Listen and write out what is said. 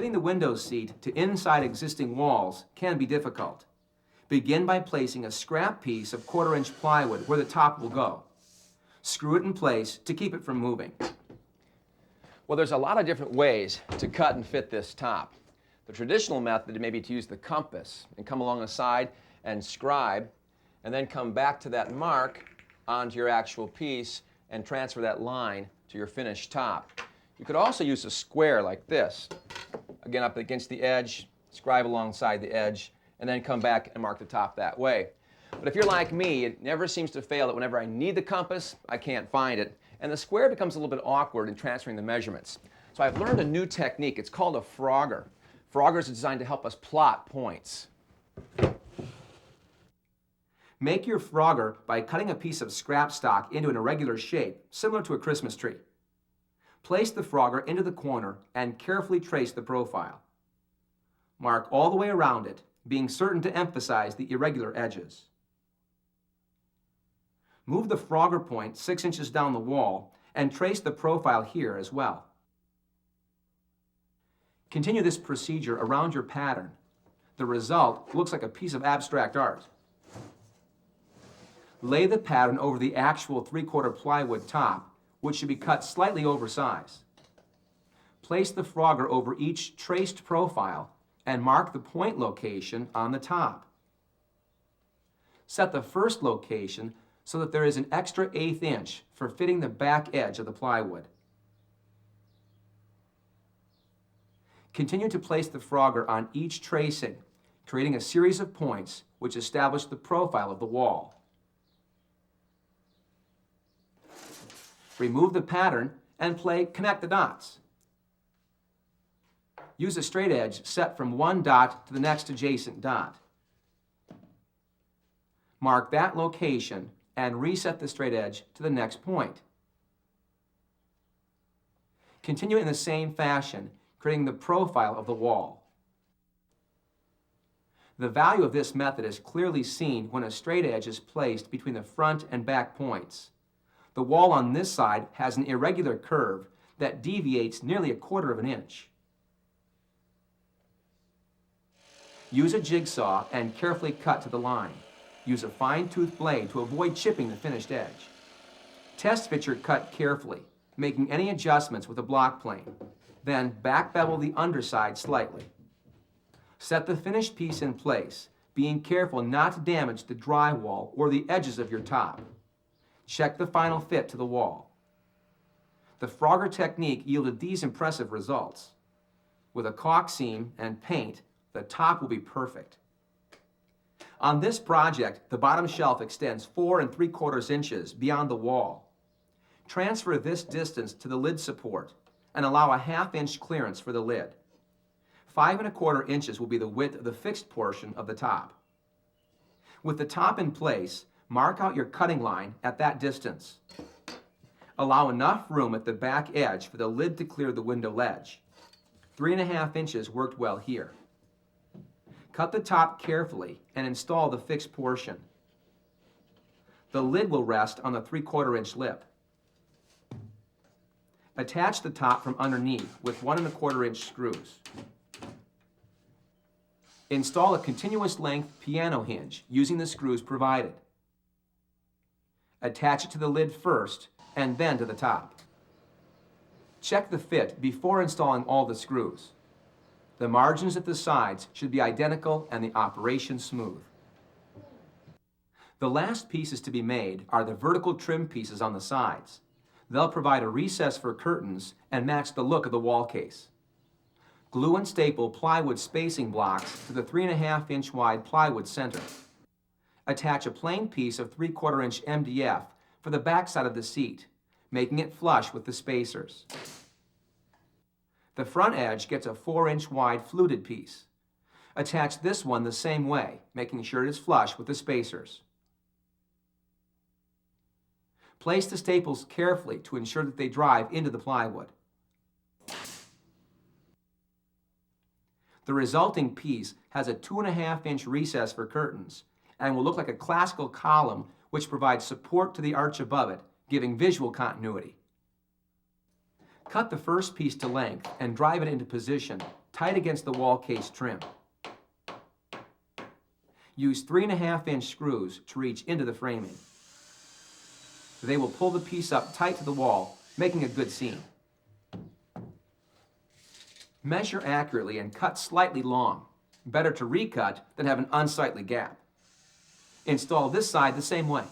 Fitting the window seat to inside existing walls can be difficult. Begin by placing a scrap piece of 1/4-inch plywood where the top will go. Screw it in place to keep it from moving. Well, there's a lot of different ways to cut and fit this top. The traditional method may be to use the compass and come along the side and scribe, and then come back to that mark onto your actual piece and transfer that line to your finished top. You could also use a square like this. Again, up against the edge, scribe alongside the edge, and then come back and mark the top that way. But if you're like me, it never seems to fail that whenever I need the compass, I can't find it, and the square becomes a little bit awkward in transferring the measurements. So I've learned a new technique. It's called a frogger. Froggers are designed to help us plot points. Make your frogger by cutting a piece of scrap stock into an irregular shape, similar to a Christmas tree. Place the frogger into the corner and carefully trace the profile. Mark all the way around it, being certain to emphasize the irregular edges. Move the frogger point 6 inches down the wall and trace the profile here as well. Continue this procedure around your pattern. The result looks like a piece of abstract art. Lay the pattern over the actual 3/4 plywood top, which should be cut slightly oversized. Place the frogger over each traced profile and mark the point location on the top. Set the first location so that there is an extra 1/8 inch for fitting the back edge of the plywood. Continue to place the frogger on each tracing, creating a series of points which establish the profile of the wall. Remove the pattern and play connect the dots. Use a straight edge set from one dot to the next adjacent dot. Mark that location and reset the straight edge to the next point. Continue in the same fashion, creating the profile of the wall. The value of this method is clearly seen when a straight edge is placed between the front and back points. The wall on this side has an irregular curve that deviates nearly 1/4 inch. Use a jigsaw and carefully cut to the line. Use a fine-tooth blade to avoid chipping the finished edge. Test fit your cut carefully, making any adjustments with a block plane. Then back bevel the underside slightly. Set the finished piece in place, being careful not to damage the drywall or the edges of your top. Check the final fit to the wall. The frogger technique yielded these impressive results. With a caulk seam and paint, the top will be perfect. On this project, the bottom shelf extends 4 3/4 inches beyond the wall. Transfer this distance to the lid support and allow a 1/2 inch clearance for the lid. 5 1/4 inches will be the width of the fixed portion of the top. With the top in place, mark out your cutting line at that distance. Allow enough room at the back edge for the lid to clear the window ledge. 3 1/2 inches worked well here. Cut the top carefully and install the fixed portion. The lid will rest on the 3/4 inch lip. Attach the top from underneath with 1 1/4 inch screws. Install a continuous length piano hinge using the screws provided. Attach it to the lid first and then to the top. Check the fit before installing all the screws. The margins at the sides should be identical and the operation smooth. The last pieces to be made are the vertical trim pieces on the sides. They'll provide a recess for curtains and match the look of the wall case. Glue and staple plywood spacing blocks to the 3 1/2 inch wide plywood center. Attach a plain piece of 3/4 inch MDF for the back side of the seat, making it flush with the spacers. The front edge gets a 4 inch wide fluted piece. Attach this one the same way, making sure it is flush with the spacers. Place the staples carefully to ensure that they drive into the plywood. The resulting piece has a 2 1/2 inch recess for curtains and will look like a classical column which provides support to the arch above it, giving visual continuity. Cut the first piece to length and drive it into position tight against the wall case trim. Use 3.5-inch screws to reach into the framing. They will pull the piece up tight to the wall, making a good seam. Measure accurately and cut slightly long. Better to recut than have an unsightly gap. Install this side the same way.